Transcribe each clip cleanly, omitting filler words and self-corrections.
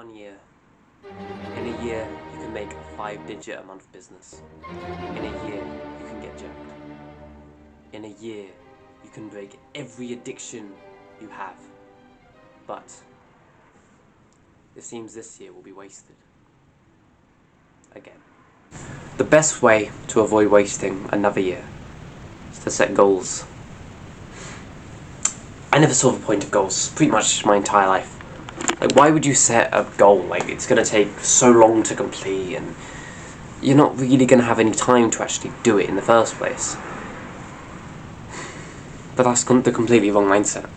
1 year. In a year, you can make a 5-digit a month business. In a year, you can get jacked. In a year, you can break every addiction you have. But it seems this year will be wasted. Again. The best way to avoid wasting another year is to set goals. I never saw the point of goals, pretty much my entire life. Like, why would you set a goal? Like, it's going to take so long to complete, and you're not really going to have any time to actually do it in the first place. But that's the completely wrong mindset.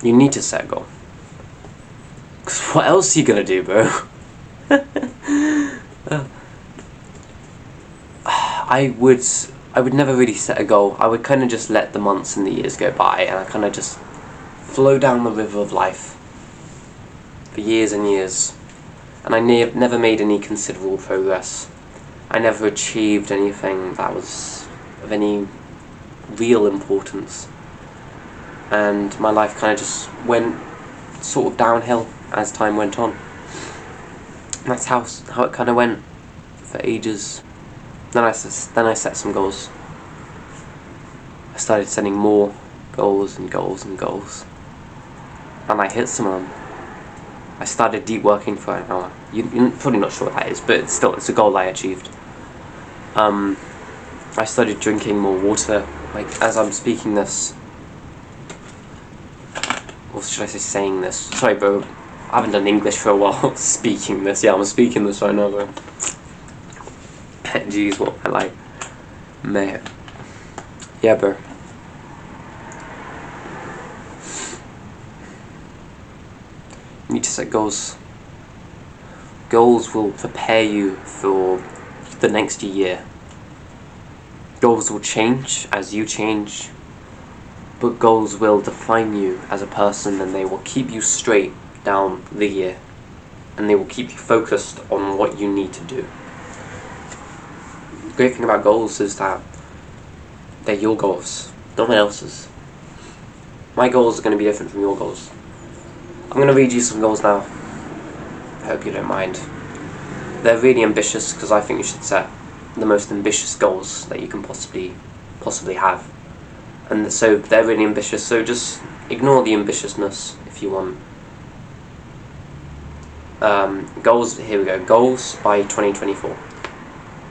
You need to set a goal. Because what else are you going to do, bro? I would never really set a goal. I would kind of just let the months and the years go by, and I kind of just flow down the river of life for years and years. And I never made any considerable progress. I never achieved anything that was of any real importance. And my life kind of just went sort of downhill as time went on. And that's how it kind of went for ages. Then I set some goals. I started setting more goals and goals and goals. And I hit some of them. I started deep working for an hour. You're probably not sure what that is, but it's a goal I achieved. I started drinking more water. Like, as I'm speaking this, or should I say saying this? Sorry bro, I haven't done English for a while. Speaking this, yeah, I'm speaking this right now, bro. Jeez, what I like, man. Yeah, bro. You need to set goals. Goals will prepare you for the next year. Goals will change as you change, but goals will define you as a person, and they will keep you straight down the year, and they will keep you focused on what you need to do. The great thing about goals is that they're your goals, not my else's. My goals are going to be different from your goals. I'm going to read you some goals now. I hope you don't mind. They're really ambitious, because I think you should set the most ambitious goals that you can possibly have. And so they're really ambitious, so just ignore the ambitiousness if you want. Goals, here we go. Goals by 2024.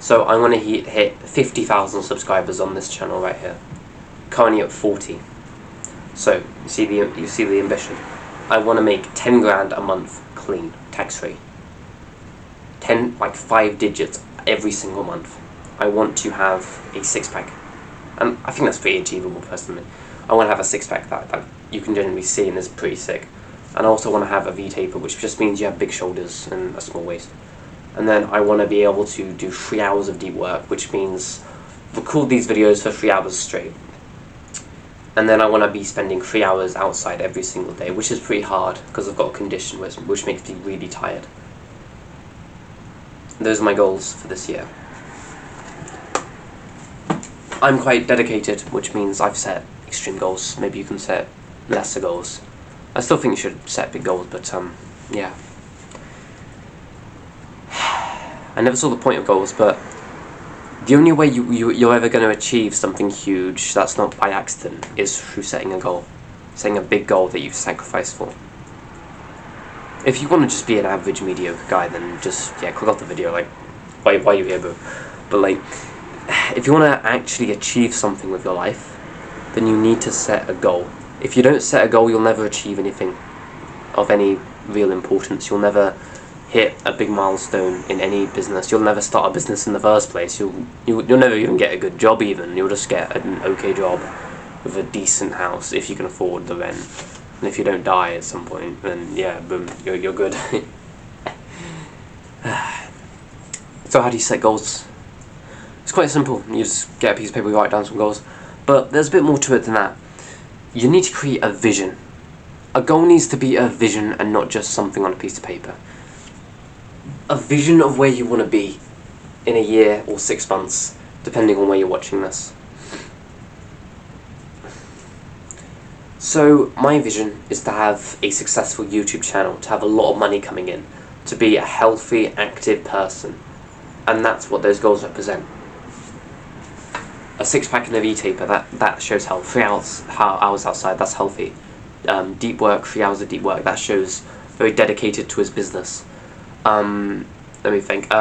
So I'm going to hit 50,000 subscribers on this channel right here. Currently at 40. So you see the ambition. I want to make 10 grand a month clean, tax-free. 5 digits every single month. I want to have a 6-pack. And I think that's pretty achievable personally. I want to have a 6-pack that you can generally see and is pretty sick. And I also want to have a V-taper, which just means you have big shoulders and a small waist. And then I want to be able to do 3 hours of deep work, which means record these videos for 3 hours straight. And then I want to be spending 3 hours outside every single day, which is pretty hard because I've got a condition which makes me really tired. Those are my goals for this year. I'm quite dedicated, which means I've set extreme goals. Maybe you can set lesser goals. I still think you should set big goals, but yeah. I never saw the point of goals, but the only way you're ever going to achieve something huge that's not by accident is through setting a goal. Setting a big goal that you've sacrificed for. If you want to just be an average, mediocre guy, then just, yeah, click off the video, like, why are you here, bro? But, like, if you want to actually achieve something with your life, then you need to set a goal. If you don't set a goal, you'll never achieve anything of any real importance. You'll never hit a big milestone in any business. You'll never start a business in the first place. You'll never even get a good job even. You'll just get an okay job with a decent house if you can afford the rent. And if you don't die at some point, then yeah, boom, you're good. So how do you set goals? It's quite simple. You just get a piece of paper, write down some goals. But there's a bit more to it than that. You need to create a vision. A goal needs to be a vision and not just something on a piece of paper. A vision of where you want to be in a year or 6 months, depending on where you're watching this. So my vision is to have a successful YouTube channel, to have a lot of money coming in, to be a healthy, active person, and that's what those goals represent. A six-pack and a V-taper, that shows health. 3 hours outside, that's healthy. Deep work, 3 hours of deep work, that shows very dedicated to his business. Let me think.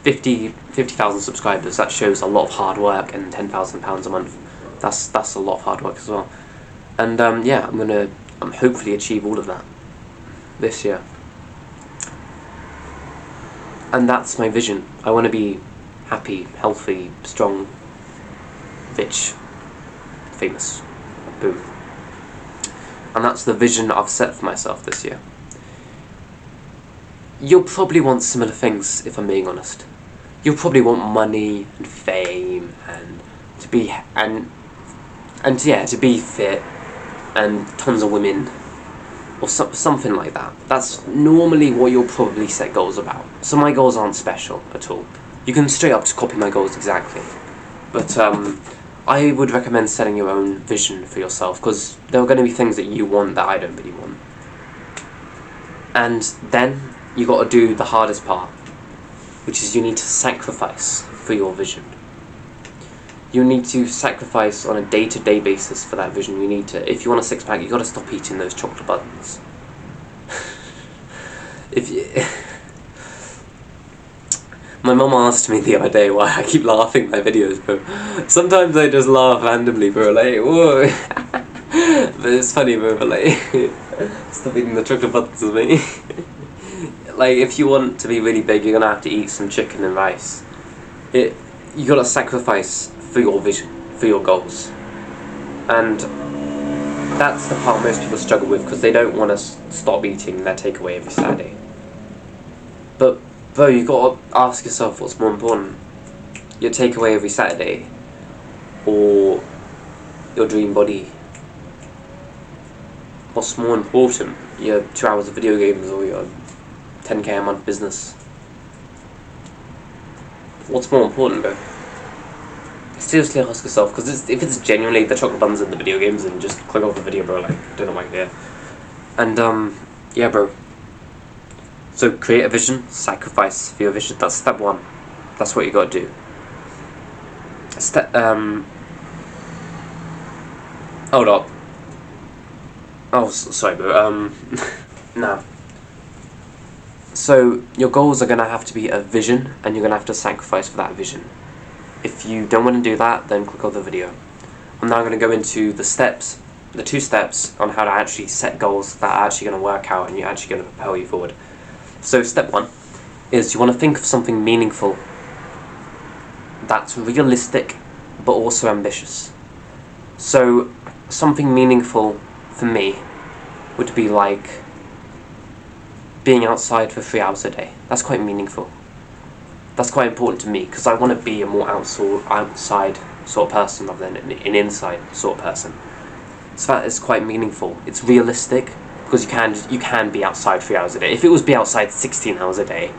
50,000 subscribers, that shows a lot of hard work, and £10,000 a month. That's a lot of hard work as well. And yeah, I'm gonna hopefully achieve all of that this year. And that's my vision. I want to be happy, healthy, strong, rich, famous. Boom. And that's the vision I've set for myself this year. You'll probably want similar things, if I'm being honest. You'll probably want money and fame and to be to be fit and tons of women or something like that. That's normally what you'll probably set goals about. So my goals aren't special at all. You can straight up just copy my goals exactly. But I would recommend setting your own vision for yourself, because there are going to be things that you want that I don't really want. And then you got to do the hardest part, which is you need to sacrifice for your vision. You need to sacrifice on a day-to-day basis for that vision. You need to, if you want a six-pack, you got to stop eating those chocolate buttons. My mum asked me the other day why I keep laughing at my videos, bro. Sometimes I just laugh randomly, bro, like, whoa. But it's funny, bro, but like, stop eating the chocolate buttons with me. Like, if you want to be really big, you're gonna have to eat some chicken and rice. You gotta sacrifice for your vision, for your goals. And that's the part most people struggle with, because they don't want to stop eating their takeaway every Saturday. But, bro, you gotta ask yourself what's more important. Your takeaway every Saturday, or your dream body? What's more important? Your 2 hours of video games, or your 10k a month business? What's more important, bro? Seriously ask yourself, because if it's genuinely the chocolate buns in the video games, then just click off the video, bro, like, don't know why you're here. And, yeah, bro. So, create a vision, sacrifice for your vision, that's step one. That's what you gotta do. Hold up. Oh, sorry, bro, no. So, your goals are gonna have to be a vision, and you're gonna have to sacrifice for that vision. If you don't want to do that, then click on the video. I'm now going to go into the steps, the 2 steps on how to actually set goals that are actually going to work out and you're actually going to propel you forward. So step 1 is you want to think of something meaningful that's realistic but also ambitious. So something meaningful for me would be like being outside for 3 hours a day. That's quite meaningful. That's quite important to me, because I want to be a more outside sort of person rather than an inside sort of person. So that is quite meaningful. It's realistic, because you can be outside 3 hours a day. If it was be outside 16 hours a day,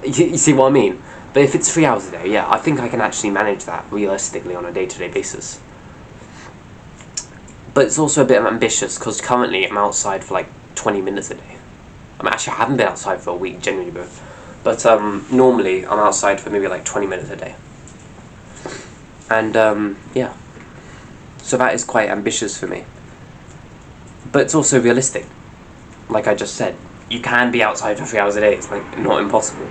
you see what I mean? But if it's 3 hours a day, yeah, I think I can actually manage that realistically on a day-to-day basis. But it's also a bit ambitious, because currently I'm outside for like 20 minutes a day. I haven't been outside for a week, genuinely, bro. But normally I'm outside for maybe like 20 minutes a day. And yeah. So that is quite ambitious for me. But it's also realistic. Like I just said, you can be outside for 3 hours a day. It's like not impossible.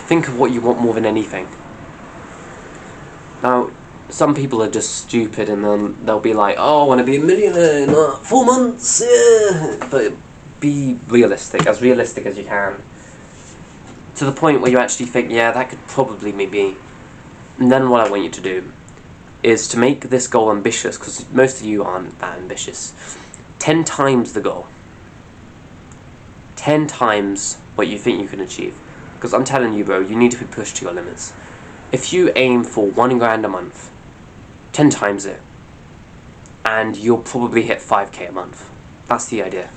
Think of what you want more than anything. Now, some people are just stupid and then they'll be like, oh, I want to be a millionaire in 4 months, yeah. But be realistic as you can. To the point where you actually think, yeah, that could probably maybe. And then what I want you to do is to make this goal ambitious, because most of you aren't that ambitious. 10 times the goal. 10 times what you think you can achieve. Because I'm telling you, bro, you need to be pushed to your limits. If you aim for £1 grand a month, 10 times it, and you'll probably hit 5k a month. That's the idea.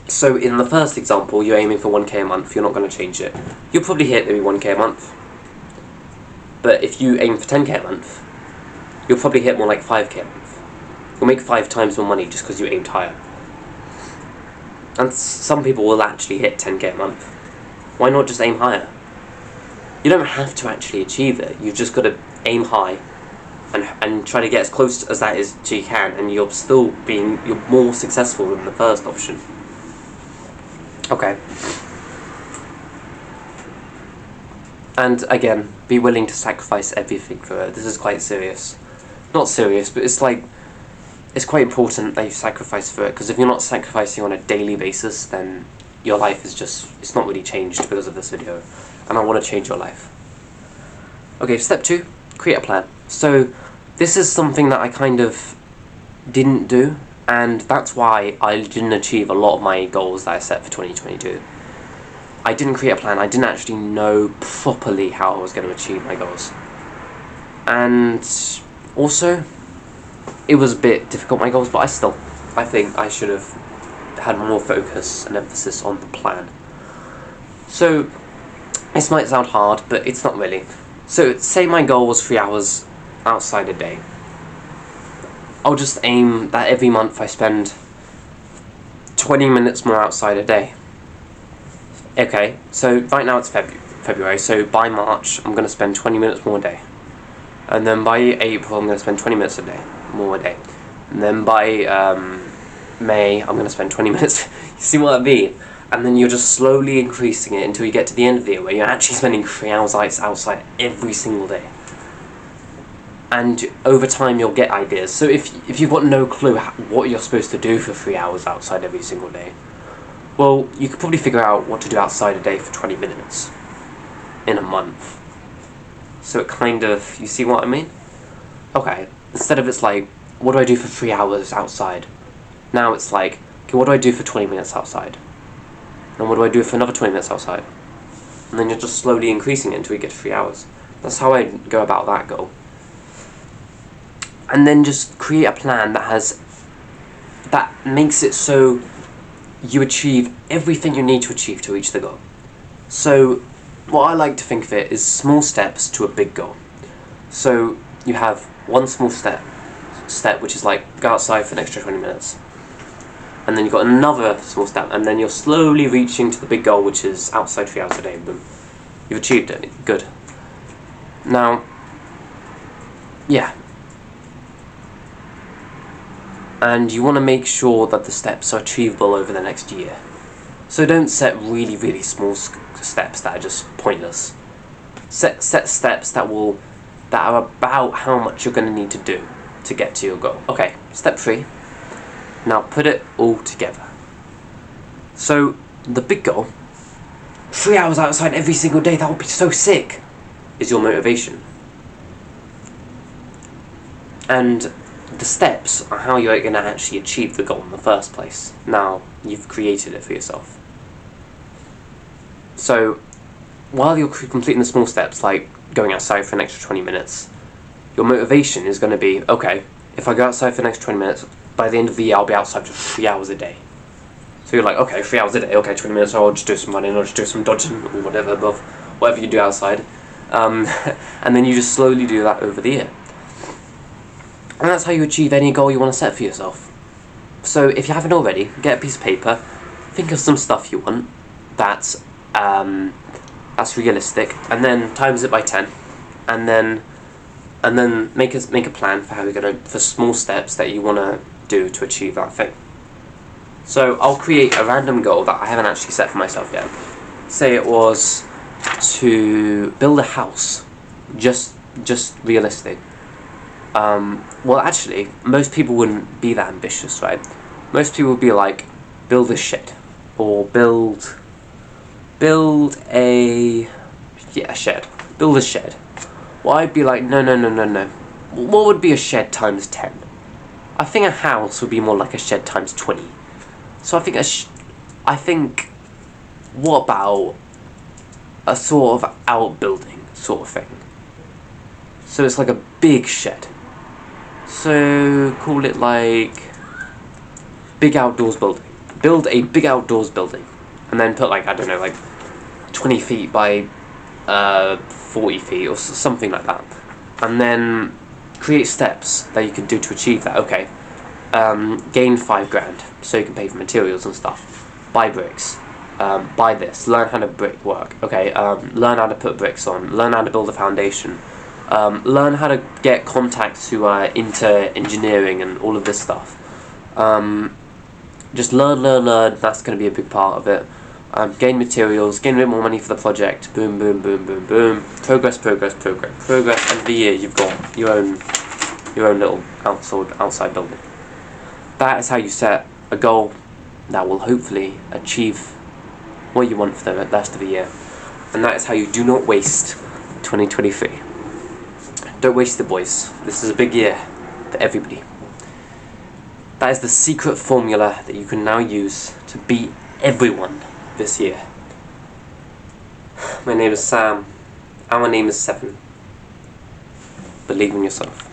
So in the first example, you're aiming for 1k a month, you're not going to change it. You'll probably hit maybe 1k a month. But if you aim for 10k a month, you'll probably hit more like 5k a month. You'll make 5 times more money just because you aimed higher. And some people will actually hit 10k a month. Why not just aim higher? You don't have to actually achieve it. You've just got to aim high and try to get as close as that as you can, and you're more successful than the first option. Okay. And again, be willing to sacrifice everything for it. This is quite serious. Not serious, but it's quite important that you sacrifice for it, because if you're not sacrificing on a daily basis, then your life is it's not really changed because of this video. And I want to change your life. Okay, step 2, create a plan. So this is something that I kind of didn't do, and that's why I didn't achieve a lot of my goals that I set for 2022. I didn't create a plan. I didn't actually know properly how I was going to achieve my goals. And also, it was a bit difficult, my goals, but I think I should have had more focus and emphasis on the plan. So, this might sound hard, but it's not really. So, say my goal was 3 hours outside a day. I'll just aim that every month I spend 20 minutes more outside a day. Okay, so right now it's February, so by March I'm going to spend 20 minutes more a day. And then by April I'm going to spend 20 minutes more a day. And then by May I'm going to spend 20 minutes. You see what I mean? And then you're just slowly increasing it until you get to the end of the year where you're actually spending 3 hours outside every single day. And over time you'll get ideas. So if you've got no clue what you're supposed to do for 3 hours outside every single day, well, you could probably figure out what to do outside a day for 20 minutes in a month. So it kind of, you see what I mean? Okay, instead of it's like, what do I do for 3 hours outside? Now it's like, okay, what do I do for 20 minutes outside? And what do I do for another 20 minutes outside? And then you're just slowly increasing it until you get to 3 hours. That's how I go about that goal. And then just create a plan that makes it so you achieve everything you need to achieve to reach the goal. So what I like to think of it is small steps to a big goal. So you have one small step which is like go outside for an extra 20 minutes. And then you've got another small step, and then you're slowly reaching to the big goal, which is outside 3 hours a day. Boom. You've achieved it. Good. Now, yeah. And you want to make sure that the steps are achievable over the next year. So don't set really, really small steps that are just pointless. Set steps that are about how much you're going to need to do to get to your goal. Okay, step 3. Now put it all together. So the big goal, 3 hours outside every single day, that would be so sick, is your motivation. And the steps are how you're going to actually achieve the goal in the first place. Now you've created it for yourself. So while you're completing the small steps, like going outside for an extra 20 minutes, your motivation is going to be, okay, if I go outside for the next 20 minutes, by the end of the year I'll be outside for 3 hours a day. So you're like, okay, 3 hours a day, okay, 20 minutes, I'll just do some running, I'll just do some dodging, or whatever you do outside. And then you just slowly do that over the year. And that's how you achieve any goal you want to set for yourself. So if you haven't already, get a piece of paper, think of some stuff you want that's realistic, and then times it by 10, and then make a plan for how you're gonna, for small steps that you want to do to achieve that thing. So I'll create a random goal that I haven't actually set for myself yet. Say it was to build a house, just realistic. Well, actually, most people wouldn't be that ambitious, right? Most people would be like, build a shed, or build a shed. Build a shed. Well, I'd be like, no. What would be a shed times 10? I think a house would be more like a shed times 20. So I think, what about a sort of outbuilding sort of thing? So it's like a big shed. So call it like big outdoors building. Build a big outdoors building, and then put like, I don't know, like 20 feet by 40 feet or something like that, and then create steps that you can do to achieve that. Okay, gain 5 grand so you can pay for materials and stuff. Buy bricks. Buy this. Learn how to brick work. Okay. Learn how to put bricks on. Learn how to build a foundation. Learn how to get contacts who are into engineering and all of this stuff. Just learn. That's going to be a big part of it. Gain materials, gain a bit more money for the project. Boom, boom, boom, boom, boom. Progress. And the year you've got your own little outside building. That is how you set a goal that will hopefully achieve what you want for the rest of the year. And that is how you do not waste 2023. Don't waste it, boys. This is a big year for everybody. That is the secret formula that you can now use to beat everyone this year. My name is Sam. Our name is 7. Believe in yourself.